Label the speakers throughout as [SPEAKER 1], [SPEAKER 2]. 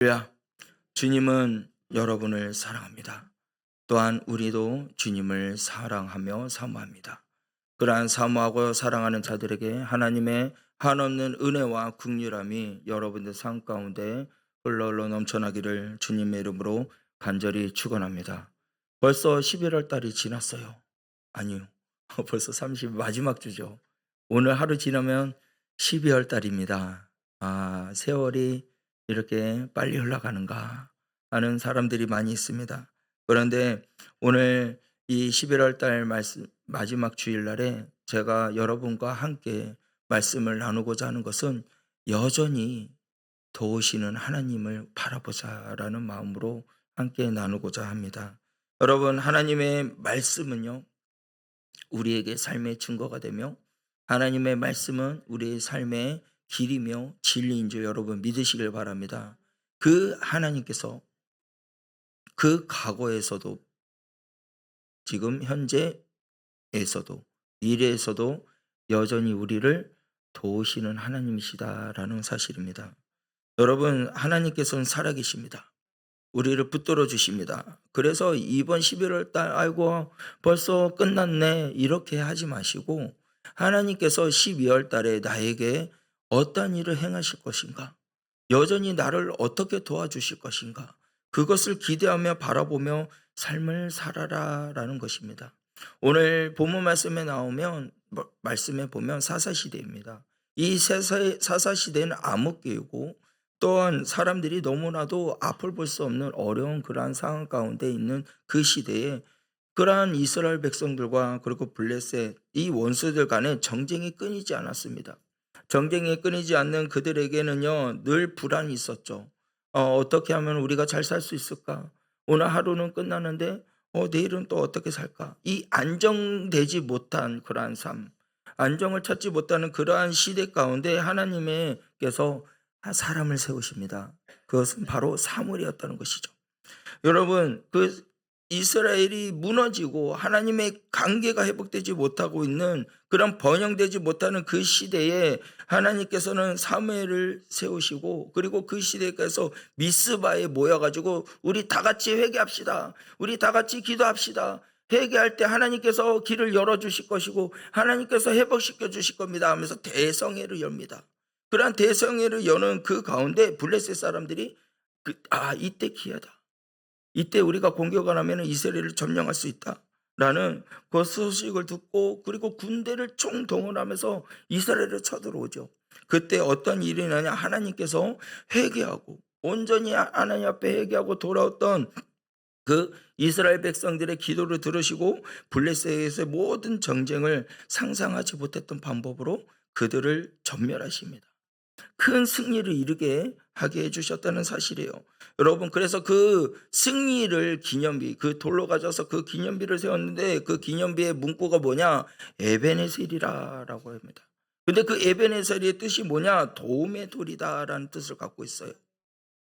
[SPEAKER 1] 할렐루야. 주님은 여러분을 사랑합니다. 또한 우리도 주님을 사랑하며 사모합니다. 그러한 사모하고 사랑하는 자들에게 하나님의 한없는 은혜와 긍휼함이 여러분들 삶 가운데 흘러 넘쳐나기를 주님의 이름으로 간절히 축원합니다. 벌써 11월 달이 지났어요. 아니요. 벌써 30 마지막 주죠. 오늘 하루 지나면 12월 달입니다. 세월이 이렇게 빨리 흘러가는가 하는 사람들이 많이 있습니다. 그런데 오늘 이 11월 달 말씀 마지막 주일날에 제가 여러분과 함께 말씀을 나누고자 하는 것은 여전히 도우시는 하나님을 바라보자라는 마음으로 함께 나누고자 합니다. 여러분, 하나님의 말씀은요, 우리에게 삶의 증거가 되며 하나님의 말씀은 우리의 삶의 길이며 진리인 줄 여러분 믿으시길 바랍니다. 그 하나님께서 그 과거에서도 지금 현재에서도 미래에서도 여전히 우리를 도우시는 하나님이시다라는 사실입니다. 여러분, 하나님께서는 살아계십니다. 우리를 붙들어 주십니다. 그래서 이번 11월 달 아이고 벌써 끝났네 이렇게 하지 마시고 하나님께서 12월 달에 나에게 어떤 일을 행하실 것인가? 여전히 나를 어떻게 도와주실 것인가? 그것을 기대하며 바라보며 삶을 살아라라는 것입니다. 오늘 본문 말씀에 나오면 말씀에 보면 사사시대입니다. 이 사사시대는 암흑기이고 또한 사람들이 너무나도 앞을 볼 수 없는 어려운 그러한 상황 가운데 있는 그 시대에 그러한 이스라엘 백성들과 그리고 블레셋 이 원수들 간에 정쟁이 끊이지 않았습니다. 정쟁이 끊이지 않는 그들에게는요 늘 불안이 있었죠. 어떻게 하면 우리가 잘 살 수 있을까? 오늘 하루는 끝나는데 내일은 또 어떻게 살까? 이 안정되지 못한 그러한 삶, 안정을 찾지 못하는 그러한 시대 가운데 하나님께서 사람을 세우십니다. 그것은 바로 사물이었다는 것이죠. 여러분, 그 이스라엘이 무너지고 하나님의 관계가 회복되지 못하고 있는 그런 번영되지 못하는 그 시대에 하나님께서는 사무엘을 세우시고 그리고 그 시대에서 미스바에 모여가지고 우리 다 같이 회개합시다. 우리 다 같이 기도합시다. 회개할 때 하나님께서 길을 열어주실 것이고 하나님께서 회복시켜 주실 겁니다 하면서 대성회를 엽니다. 그러한 대성회를 여는 그 가운데 블레셋 사람들이 이때 기회다. 이때 우리가 공격을 하면 이스라엘을 점령할 수 있다. 라는 그 소식을 듣고 그리고 군대를 총동원하면서 이스라엘을 쳐들어오죠. 그때 어떤 일이 나냐 하나님께서 회개하고 온전히 하나님 앞에 회개하고 돌아왔던 그 이스라엘 백성들의 기도를 들으시고 블레셋의 모든 정쟁을 상상하지 못했던 방법으로 그들을 전멸하십니다. 큰 승리를 이루게 하게 해 주셨다는 사실이에요. 여러분, 그래서 그 승리를 기념비 그 돌로 가져서 그 기념비를 세웠는데 그 기념비의 문구가 뭐냐? 에베네셀이라라고 합니다. 근데 그 에베네셀의 뜻이 뭐냐? 도움의 돌이다라는 뜻을 갖고 있어요.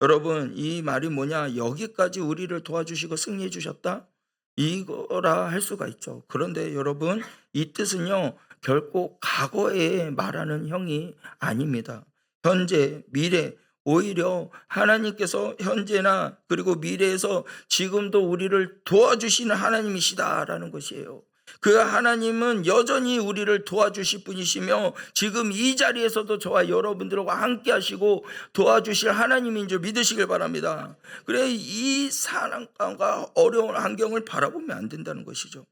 [SPEAKER 1] 여러분, 이 말이 뭐냐? 여기까지 우리를 도와주시고 승리해 주셨다? 이거라 할 수가 있죠. 그런데 여러분, 이 뜻은요, 결코 과거에 말하는 형이 아닙니다. 현재, 미래, 오히려 하나님께서 현재나 그리고 미래에서 지금도 우리를 도와주시는 하나님이시다라는 것이에요. 그 하나님은 여전히 우리를 도와주실 분이시며 지금 이 자리에서도 저와 여러분들과 함께 하시고 도와주실 하나님인 줄 믿으시길 바랍니다. 그래, 이 상황과 어려운 환경을 바라보면 안 된다는 것이죠.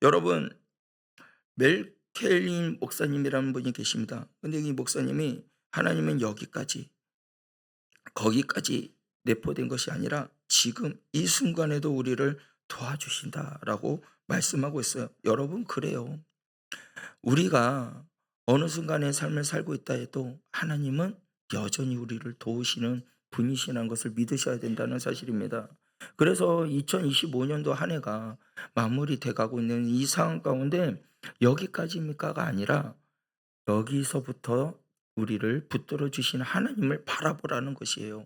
[SPEAKER 1] 여러분, 멜켈린 목사님이라는 분이 계십니다. 근데 이 목사님이 하나님은 거기까지 내포된 것이 아니라 지금 이 순간에도 우리를 도와주신다라고 말씀하고 있어요. 여러분, 그래요. 우리가 어느 순간의 삶을 살고 있다 해도 하나님은 여전히 우리를 도우시는 분이시라는 것을 믿으셔야 된다는 사실입니다. 그래서 2025년도 한 해가 마무리돼 가고 있는 이 상황 가운데 여기까지입니까가 아니라 여기서부터 우리를 붙들어 주시는 하나님을 바라보라는 것이에요.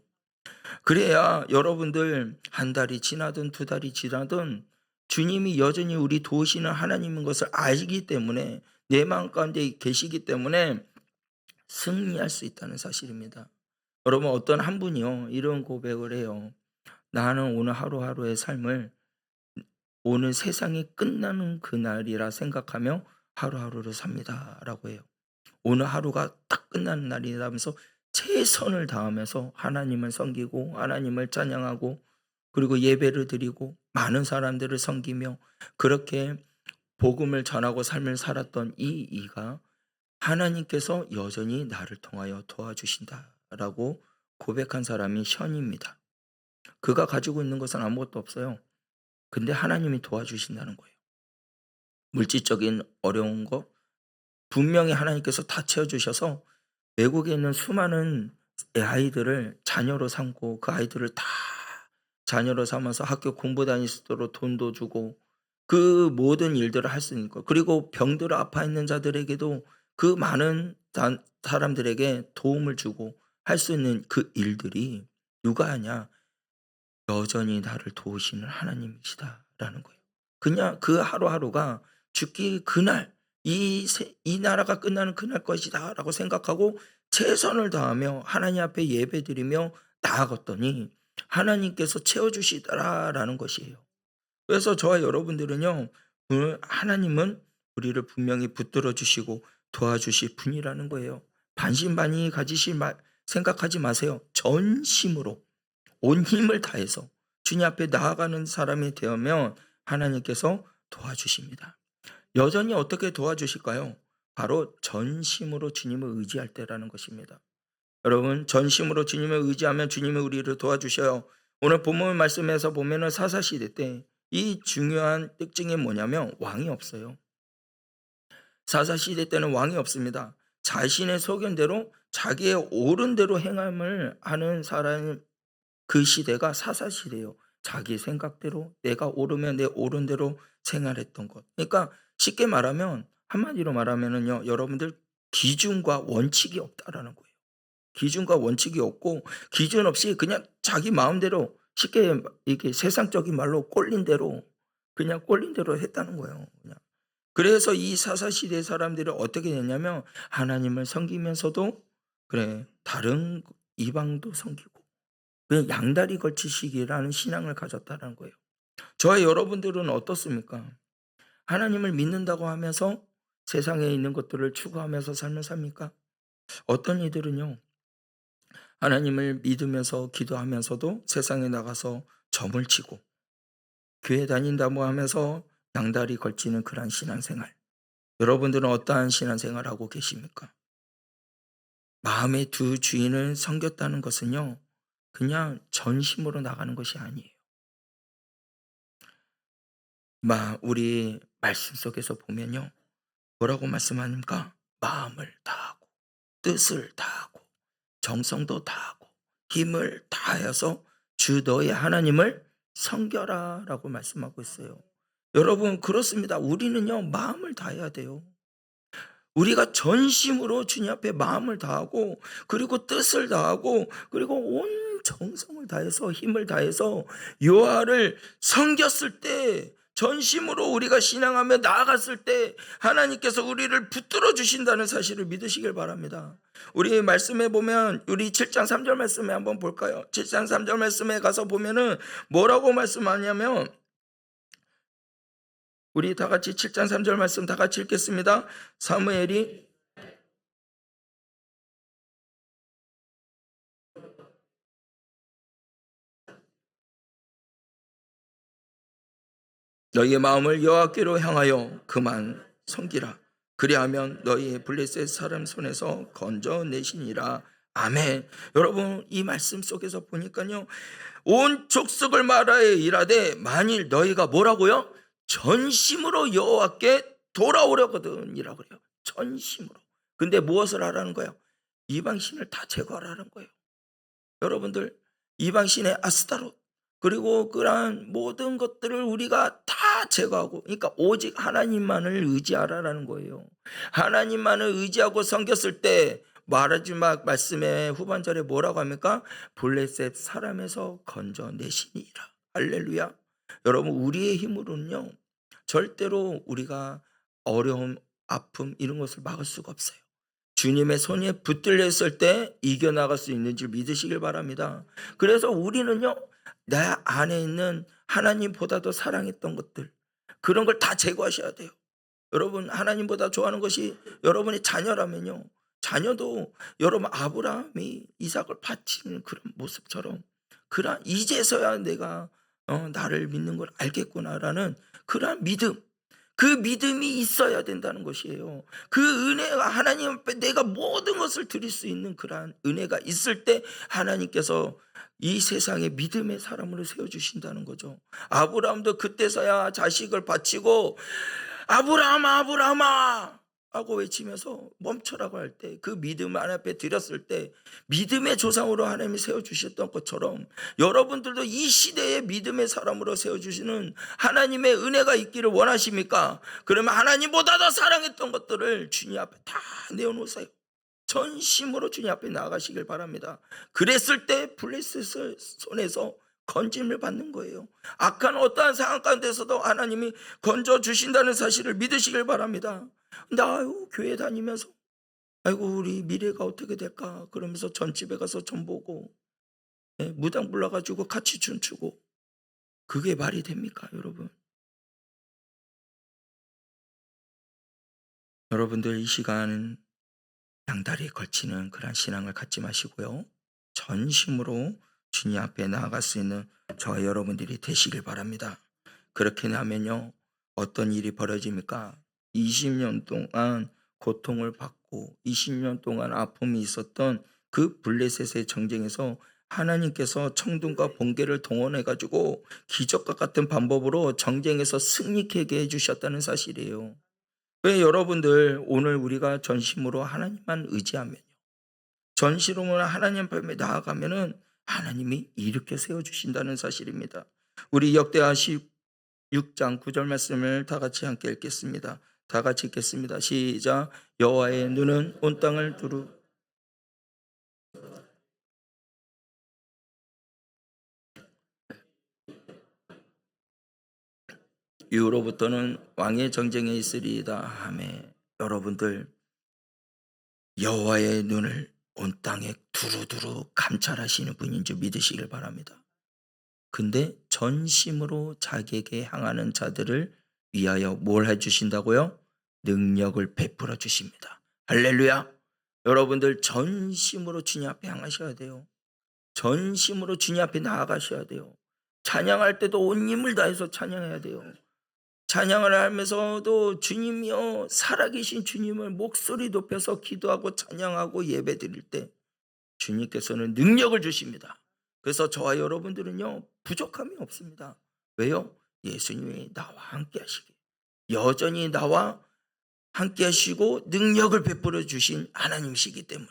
[SPEAKER 1] 그래야 여러분들 한 달이 지나든 두 달이 지나든 주님이 여전히 우리 도우시는 하나님인 것을 알기 때문에 내 마음 가운데 계시기 때문에 승리할 수 있다는 사실입니다. 여러분 어떤 한 분이요. 이런 고백을 해요. "나는 오늘 하루하루의 삶을 오늘 세상이 끝나는 그날이라 생각하며 하루하루를 삽니다."라고 해요. 오늘 하루가 딱 끝나는 날이라면서 최선을 다하면서 하나님을 섬기고 하나님을 찬양하고 그리고 예배를 드리고 많은 사람들을 섬기며 그렇게 복음을 전하고 삶을 살았던 이 이가 하나님께서 여전히 나를 통하여 도와주신다라고 고백한 사람이 션입니다. 그가 가지고 있는 것은 아무것도 없어요. 근데 하나님이 도와주신다는 거예요. 물질적인 어려운 거 분명히 하나님께서 다 채워주셔서 외국에 있는 수많은 아이들을 자녀로 삼고 그 아이들을 다 자녀로 삼아서 학교 공부 다닐 수 있도록 돈도 주고 그 모든 일들을 할 수 있는 거 그리고 병들어 아파 있는 자들에게도 그 많은 사람들에게 도움을 주고 할 수 있는 그 일들이 누가 하냐? 여전히 나를 도우시는 하나님이시다라는 거예요. 그냥 그 하루하루가 죽기 그날 이 나라가 끝나는 그날 것이다라고 생각하고 최선을 다하며 하나님 앞에 예배드리며 나아갔더니 하나님께서 채워주시더라라는 것이에요. 그래서 저와 여러분들은요, 하나님은 우리를 분명히 붙들어 주시고 도와주실 분이라는 거예요. 반신반의 생각하지 마세요. 전심으로 온 힘을 다해서 주님 앞에 나아가는 사람이 되면 하나님께서 도와주십니다. 여전히 어떻게 도와주실까요? 바로 전심으로 주님을 의지할 때라는 것입니다. 여러분, 전심으로 주님을 의지하면 주님이 우리를 도와주셔요. 오늘 본문 말씀에서 보면은 사사시대 때 이 중요한 특징이 뭐냐면 왕이 없어요. 사사시대 때는 왕이 없습니다. 자신의 소견대로 자기의 옳은 대로 행함을 하는 사람 그 시대가 사사시대예요. 자기 생각대로 내가 옳으면 내 옳은 대로 생활했던 것. 그러니까 쉽게 말하면 한마디로 말하면은요. 여러분들 기준과 원칙이 없다라는 거예요. 기준과 원칙이 없고 기준 없이 그냥 자기 마음대로 쉽게 이렇게 세상적인 말로 꼴린 대로 그냥 꼴린 대로 했다는 거예요. 그냥. 그래서 이 사사시대 사람들이 어떻게 됐냐면 하나님을 섬기면서도 그래 다른 이방도 섬기고 그냥 양다리 걸치시기라는 신앙을 가졌다는 거예요. 저와 여러분들은 어떻습니까? 하나님을 믿는다고 하면서 세상에 있는 것들을 추구하면서 삶을 삽니까? 어떤 이들은요. 하나님을 믿으면서 기도하면서도 세상에 나가서 점을 치고 교회 다닌다고 하면서 양다리 걸치는 그러한 신앙생활. 여러분들은 어떠한 신앙생활을 하고 계십니까? 마음의 두 주인을 섬겼다는 것은요. 그냥 전심으로 나가는 것이 아니에요. 우리 말씀 속에서 보면요. 뭐라고 말씀하십니까? 마음을 다하고 뜻을 다하고 정성도 다하고 힘을 다하여서 주 너의 하나님을 섬겨라라고 말씀하고 있어요. 여러분 그렇습니다. 우리는요 마음을 다해야 돼요. 우리가 전심으로 주님 앞에 마음을 다하고 그리고 뜻을 다하고 그리고 온 정성을 다해서 힘을 다해서 여호와를 섬겼을 때 전심으로 우리가 신앙하며 나아갔을 때 하나님께서 우리를 붙들어 주신다는 사실을 믿으시길 바랍니다. 우리 말씀에 보면 우리 7장 3절 말씀에 한번 볼까요? 7장 3절 말씀에 가서 보면은 뭐라고 말씀하냐면 우리 다 같이 7장 3절 말씀 다 같이 읽겠습니다. 사무엘이 너희의 마음을 여호와께로 향하여 그만 섬기라. 그리하면 너희 블레셋 사람 손에서 건져내시니라. 아멘. 여러분 이 말씀 속에서 보니까요. 온 족속을 말하여 일하되 만일 너희가 뭐라고요? 전심으로 여호와께 돌아오려거든이라고 그래요. 전심으로. 근데 무엇을 하라는 거예요? 이방신을 다 제거하라는 거예요. 여러분들 이방신의 아스타롯 그리고 그러한 모든 것들을 우리가 다 제거하고 그러니까 오직 하나님만을 의지하라라는 거예요. 하나님만을 의지하고 섬겼을 때 마지막 말씀의 후반절에 뭐라고 합니까? 블레셋 사람에서 건져내시니라. 할렐루야. 여러분 우리의 힘으로는요. 절대로 우리가 어려움, 아픔 이런 것을 막을 수가 없어요. 주님의 손에 붙들려 있을 때 이겨나갈 수 있는 줄 믿으시길 바랍니다. 그래서 우리는요, 내 안에 있는 하나님보다도 사랑했던 것들, 그런 걸 다 제거하셔야 돼요. 여러분, 하나님보다 좋아하는 것이 여러분의 자녀라면요, 자녀도 여러분 아브라함이 이삭을 바치는 그런 모습처럼, 그런 이제서야 내가 나를 믿는 걸 알겠구나라는 그러한 믿음, 그 믿음이 있어야 된다는 것이에요. 그 은혜가 하나님 앞에 내가 모든 것을 드릴 수 있는 그러한 은혜가 있을 때 하나님께서 이 세상에 믿음의 사람으로 세워주신다는 거죠. 아브라함도 그때서야 자식을 바치고 아브라함아 아브라함아 하고 외치면서 멈춰라고 할 때, 그 믿음 하나님 앞에 드렸을 때 믿음의 조상으로 하나님이 세워주셨던 것처럼 여러분들도 이 시대에 믿음의 사람으로 세워주시는 하나님의 은혜가 있기를 원하십니까? 그러면 하나님보다 더 사랑했던 것들을 주님 앞에 다 내어놓으세요. 전심으로 주님 앞에 나아가시길 바랍니다. 그랬을 때 블레셋의 손에서 건짐을 받는 거예요. 악한 어떠한 상황 가운데서도 하나님이 건져주신다는 사실을 믿으시길 바랍니다. 근데 교회 다니면서 아이고 우리 미래가 어떻게 될까 그러면서 전집에 가서 전 보고 무당 불러가지고 같이 춤추고, 그게 말이 됩니까 여러분? 여러분들 이 시간 양다리에 걸치는 그런 신앙을 갖지 마시고요, 전심으로 주님 앞에 나아갈 수 있는 저와 여러분들이 되시길 바랍니다. 그렇게 하면요, 어떤 일이 벌어집니까? 20년 동안 고통을 받고 20년 동안 아픔이 있었던 그 블레셋의 정쟁에서 하나님께서 청둥과 번개를 동원해 가지고 기적과 같은 방법으로 정쟁에서 승리케 해주셨다는 사실이에요. 왜 여러분들 오늘 우리가 전심으로 하나님만 의지하면요, 전심으로 하나님 앞에 나아가면은 하나님이 일으켜 세워주신다는 사실입니다. 우리 역대하 16장 9절 말씀을 다 같이 함께 읽겠습니다. 다 같이 읽겠습니다. 시작. 여호와의 눈은 온 땅을 두루 이후로부터는 왕의 정쟁에 있으리이다 하매, 여러분들 여호와의 눈을 온 땅에 두루두루 감찰하시는 분인 줄 믿으시길 바랍니다. 근데 전심으로 자기에게 향하는 자들을 위하여 뭘 해주신다고요? 능력을 베풀어 주십니다. 할렐루야. 여러분들 전심으로 주님 앞에 향하셔야 돼요. 전심으로 주님 앞에 나아가셔야 돼요. 찬양할 때도 온 힘을 다해서 찬양해야 돼요. 찬양을 하면서도 주님이여, 살아계신 주님을 목소리 높여서 기도하고 찬양하고 예배 드릴 때 주님께서는 능력을 주십니다. 그래서 저와 여러분들은요, 부족함이 없습니다. 왜요? 예수님이 나와 함께 하시기, 여전히 나와 함께 하시고 능력을 베풀어 주신 하나님이시기 때문에,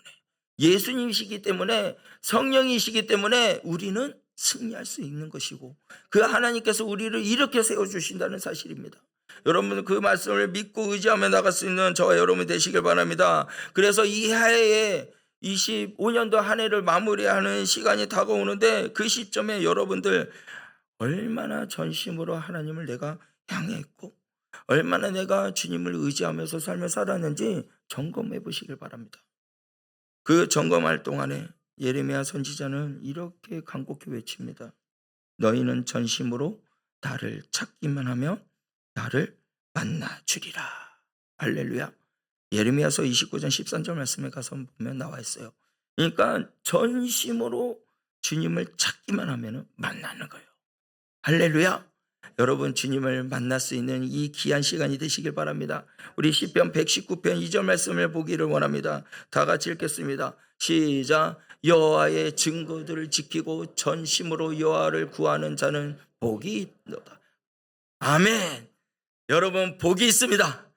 [SPEAKER 1] 예수님이시기 때문에, 성령이시기 때문에 우리는 승리할 수 있는 것이고, 그 하나님께서 우리를 이렇게 세워주신다는 사실입니다. 여러분 그 말씀을 믿고 의지하며 나갈 수 있는 저와 여러분 되시길 바랍니다. 그래서 이 해에 25년도 한 해를 마무리하는 시간이 다가오는데, 그 시점에 여러분들 얼마나 전심으로 하나님을 내가 향했고 얼마나 내가 주님을 의지하면서 삶을 살았는지 점검해 보시길 바랍니다. 그 점검할 동안에 예레미야 선지자는 이렇게 간곡히 외칩니다. 너희는 전심으로 나를 찾기만 하면 나를 만나 주리라. 할렐루야. 예레미야서 29장 13절 말씀에 가서 보면 나와 있어요. 그러니까 전심으로 주님을 찾기만 하면 만나는 거예요. 할렐루야. 여러분 주님을 만날 수 있는 이 귀한 시간이 되시길 바랍니다. 우리 시편 119편 2절 말씀을 보기를 원합니다. 다 같이 읽겠습니다. 시작. 여호와의 증거들을 지키고 전심으로 여호와를 구하는 자는 복이 있노라. 아멘. 여러분 복이 있습니다.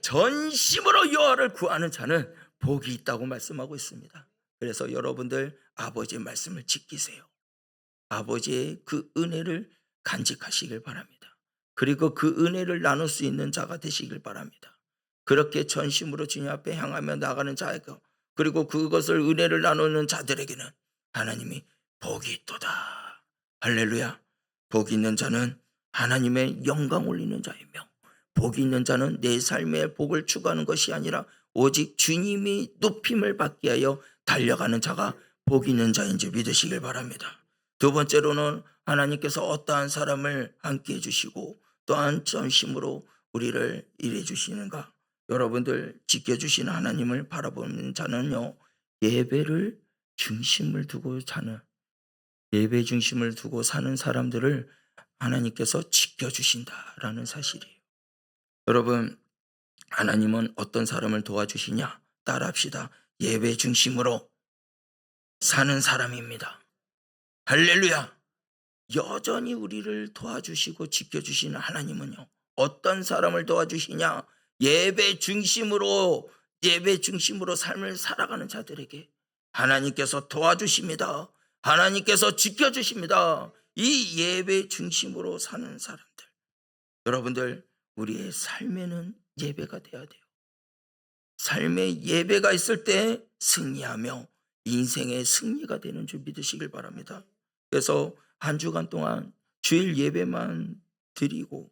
[SPEAKER 1] 전심으로 여호와를 구하는 자는 복이 있다고 말씀하고 있습니다. 그래서 여러분들 아버지의 말씀을 지키세요. 아버지의 그 은혜를 간직하시길 바랍니다. 그리고 그 은혜를 나눌 수 있는 자가 되시길 바랍니다. 그렇게 전심으로 주님 앞에 향하며 나가는 자에게, 그리고 그것을 은혜를 나누는 자들에게는 하나님이 복이 있도다. 할렐루야. 복이 있는 자는 하나님의 영광 올리는 자이며, 복이 있는 자는 내 삶의 복을 추구하는 것이 아니라 오직 주님이 높임을 받기 위하여 달려가는 자가 복 있는 자인 줄 믿으시길 바랍니다. 두 번째로는 하나님께서 어떠한 사람을 함께해 주시고 또한 전심으로 우리를 일해 주시는가. 여러분들 지켜주시는 하나님을 바라보는 자는요, 예배를 중심을 두고 사는, 예배 중심을 두고 사는 사람들을 하나님께서 지켜주신다라는 사실이에요. 여러분, 하나님은 어떤 사람을 도와주시냐? 따라합시다. 예배 중심으로 사는 사람입니다. 할렐루야! 여전히 우리를 도와주시고 지켜주시는 하나님은요, 어떤 사람을 도와주시냐? 예배 중심으로 삶을 살아가는 자들에게 하나님께서 도와주십니다. 하나님께서 지켜주십니다. 이 예배 중심으로 사는 사람들, 여러분들, 우리의 삶에는 예배가 돼야 돼요. 삶에 예배가 있을 때 승리하며 인생의 승리가 되는 줄 믿으시길 바랍니다. 그래서 한 주간 동안 주일 예배만 드리고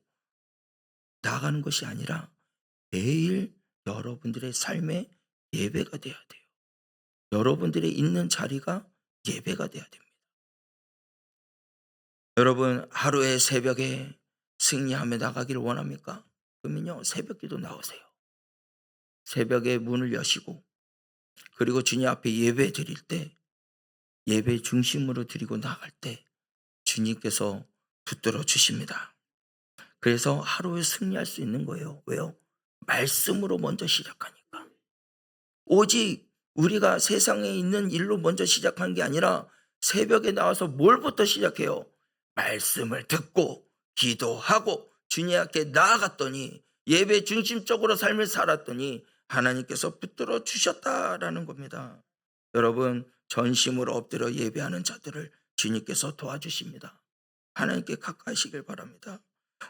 [SPEAKER 1] 나가는 것이 아니라 매일 여러분들의 삶에 예배가 돼야 돼요. 여러분들의 있는 자리가 예배가 돼야 됩니다. 여러분, 하루의 새벽에 승리하며 나가기를 원합니까? 그러면요, 새벽기도 나오세요. 새벽에 문을 여시고, 그리고 주님 앞에 예배 드릴 때, 예배 중심으로 드리고 나갈 때 주님께서 붙들어 주십니다. 그래서 하루에 승리할 수 있는 거예요. 왜요? 말씀으로 먼저 시작하니까. 오직 우리가 세상에 있는 일로 먼저 시작한 게 아니라 새벽에 나와서 뭘부터 시작해요? 말씀을 듣고 기도하고 주님 앞에 나아갔더니, 예배 중심적으로 삶을 살았더니 하나님께서 붙들어 주셨다라는 겁니다. 여러분, 전심으로 엎드려 예배하는 자들을 주님께서 도와주십니다. 하나님께 가까이시길 바랍니다.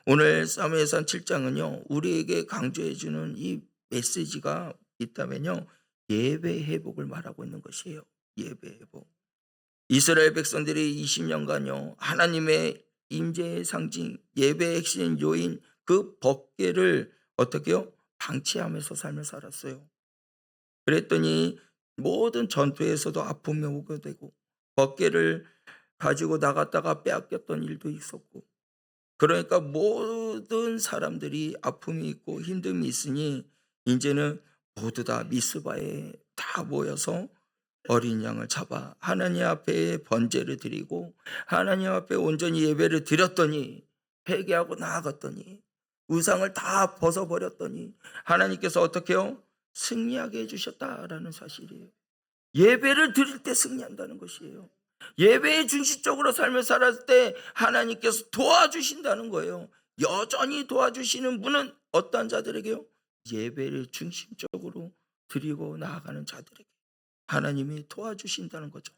[SPEAKER 1] 오늘 사무엘상 7장은요, 우리에게 강조해 주는 이 메시지가 있다면요, 예배 회복을 말하고 있는 것이에요. 예배 회복. 이스라엘 백성들이 20년간요, 하나님의 임재의 상징, 예배의 핵심 요인 그 법궤를 어떻게요? 방치하면서 삶을 살았어요. 그랬더니 모든 전투에서도 아픔이 오게 되고, 법궤를 가지고 나갔다가 빼앗겼던 일도 있었고, 그러니까 모든 사람들이 아픔이 있고 힘듦이 있으니 이제는 모두 다 미스바에 다 모여서 어린 양을 잡아 하나님 앞에 번제를 드리고 하나님 앞에 온전히 예배를 드렸더니, 회개하고 나아갔더니, 우상을 다 벗어버렸더니 하나님께서 어떻게 해요? 승리하게 해주셨다라는 사실이에요. 예배를 드릴 때 승리한다는 것이에요. 예배의 중심적으로 삶을 살았을 때 하나님께서 도와주신다는 거예요. 여전히 도와주시는 분은 어떤 자들에게요? 예배를 중심적으로 드리고 나아가는 자들에게 하나님이 도와주신다는 거죠.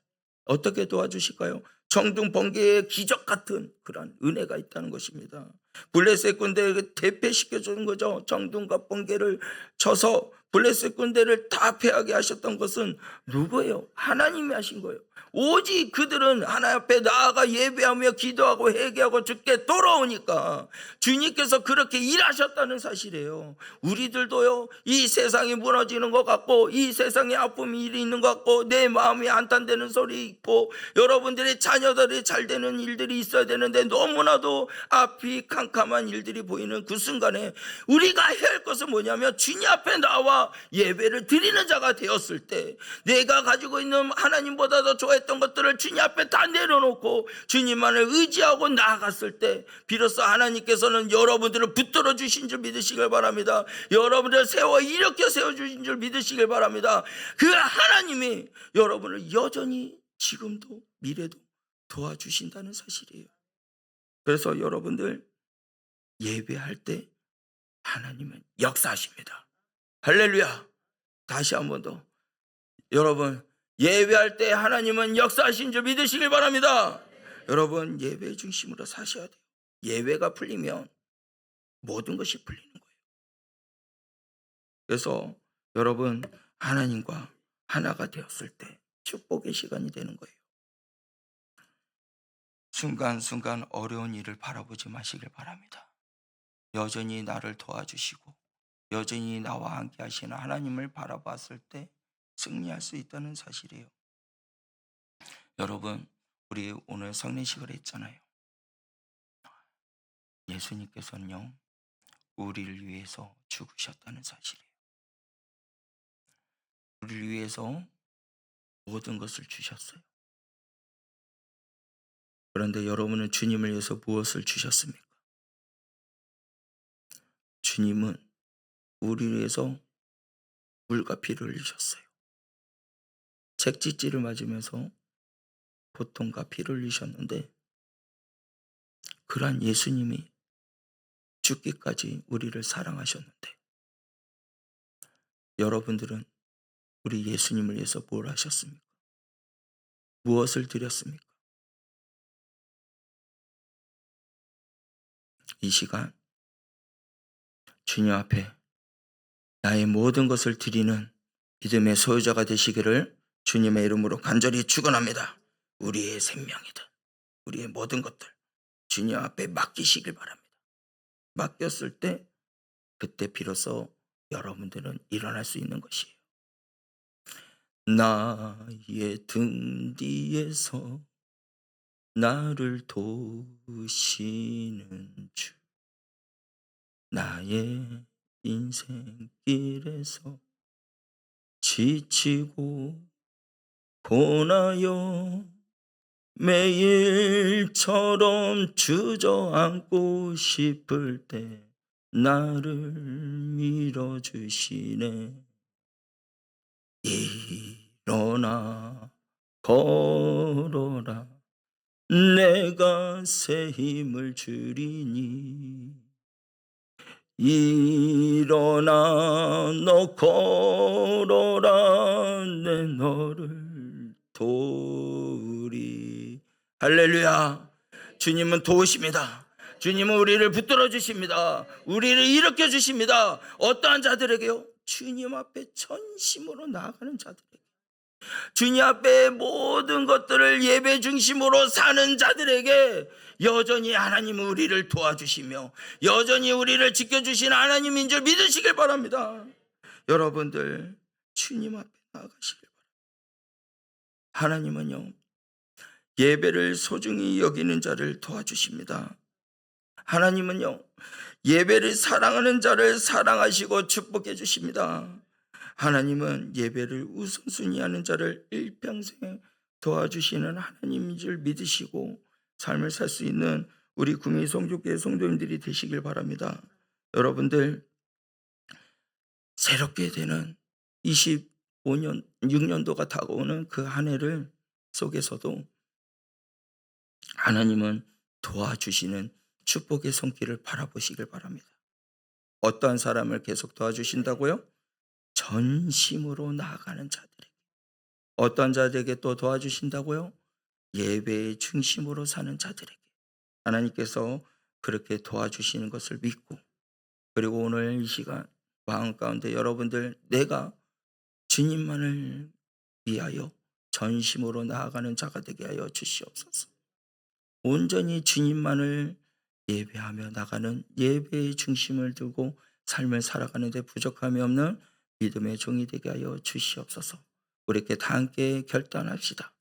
[SPEAKER 1] 어떻게 도와주실까요? 청둥 번개의 기적 같은 그런 은혜가 있다는 것입니다. 블레셋 군대를 대패시켜 주는 거죠. 청둥과 번개를 쳐서 블레셋 군대를 다 패하게 하셨던 것은 누구예요? 하나님이 하신 거예요. 오직 그들은 하나님 앞에 나아가 예배하며 기도하고 회개하고 주께 돌아오니까 주님께서 그렇게 일하셨다는 사실이에요. 우리들도요, 이 세상이 무너지는 것 같고 이 세상에 아픔이 일이 있는 것 같고 내 마음이 안탄되는 소리 있고 여러분들의 자녀들이 잘 되는 일들이 있어야 되는데 너무나도 앞이 캄캄한 일들이 보이는 그 순간에 우리가 해야 할 것은 뭐냐면, 주님 앞에 나와 예배를 드리는 자가 되었을 때 내가 가지고 있는 하나님보다 더 좋아했던 것들을 주님 앞에 다 내려놓고 주님만을 의지하고 나아갔을 때 비로소 하나님께서는 여러분들을 붙들어 주신 줄 믿으시길 바랍니다. 여러분들을 일으켜 세워주신 줄 믿으시길 바랍니다. 그 하나님이 여러분을 여전히 지금도 미래도 도와주신다는 사실이에요. 그래서 여러분들 예배할 때 하나님은 역사하십니다. 할렐루야. 다시 한 번 더, 여러분, 예배할 때 하나님은 역사하신 줄 믿으시길 바랍니다. 여러분, 예배 중심으로 사셔야 돼요. 예배가 풀리면 모든 것이 풀리는 거예요. 그래서 여러분, 하나님과 하나가 되었을 때 축복의 시간이 되는 거예요. 순간순간 어려운 일을 바라보지 마시길 바랍니다. 여전히 나를 도와주시고 여전히 나와 함께 하시는 하나님을 바라봤을 때 승리할 수 있다는 사실이에요. 여러분, 우리 오늘 성례식을 했잖아요. 예수님께서는요, 우리를 위해서 죽으셨다는 사실이에요. 우리를 위해서 모든 것을 주셨어요. 그런데 여러분은 주님을 위해서 무엇을 주셨습니까? 주님은 우리를 위해서 물과 피를 흘리셨어요. 책짓질을 맞으면서 고통과 피를 흘리셨는데, 그러한 예수님이 죽기까지 우리를 사랑하셨는데, 여러분들은 우리 예수님을 위해서 뭘 하셨습니까? 무엇을 드렸습니까? 이 시간 주님 앞에 나의 모든 것을 드리는 믿음의 소유자가 되시기를 주님의 이름으로 간절히 축원합니다. 우리의 생명이든 우리의 모든 것들 주님 앞에 맡기시길 바랍니다. 맡겼을 때 그때 비로소 여러분들은 일어날 수 있는 것이에요. 나의 등 뒤에서 나를 도우시는 주, 나의 인생길에서 지치고 고나여 매일처럼 주저앉고 싶을 때 나를 밀어주시네. 일어나 걸어라, 내가 새 힘을 주리니. 일어나 너 걸어라, 내 너를 도우리. 할렐루야. 주님은 도우십니다. 주님은 우리를 붙들어 주십니다. 우리를 일으켜 주십니다. 어떠한 자들에게요? 주님 앞에 전심으로 나아가는 자들에게, 주님 앞에 모든 것들을 예배 중심으로 사는 자들에게 여전히 하나님은 우리를 도와주시며 여전히 우리를 지켜주시는 하나님인 줄 믿으시길 바랍니다. 여러분들 주님 앞에 나아가시길 바랍니다. 하나님은요, 예배를 소중히 여기는 자를 도와주십니다. 하나님은요, 예배를 사랑하는 자를 사랑하시고 축복해 주십니다. 하나님은 예배를 우선순위하는 자를 일평생 도와주시는 하나님인 줄 믿으시고 삶을 살 수 있는 우리 구미 성교교회 성도님들이 되시길 바랍니다. 여러분들 새롭게 되는 25년, 6년도가 다가오는 그 한 해를 속에서도 하나님은 도와주시는 축복의 손길을 바라보시길 바랍니다. 어떠한 사람을 계속 도와주신다고요? 전심으로 나아가는 자들에게. 어떤 자들에게 또 도와주신다고요? 예배의 중심으로 사는 자들에게 하나님께서 그렇게 도와주시는 것을 믿고, 그리고 오늘 이 시간 마음 가운데 여러분들 내가 주님만을 위하여 전심으로 나아가는 자가 되게 하여 주시옵소서. 온전히 주님만을 예배하며 나가는 예배의 중심을 두고 삶을 살아가는 데 부족함이 없는 믿음의 종이 되게 하여 주시옵소서. 우리 이렇게 다 함께 결단합시다.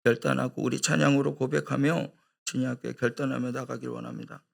[SPEAKER 1] 결단하고 우리 찬양으로 고백하며 주님 앞에 결단하며 나가길 원합니다.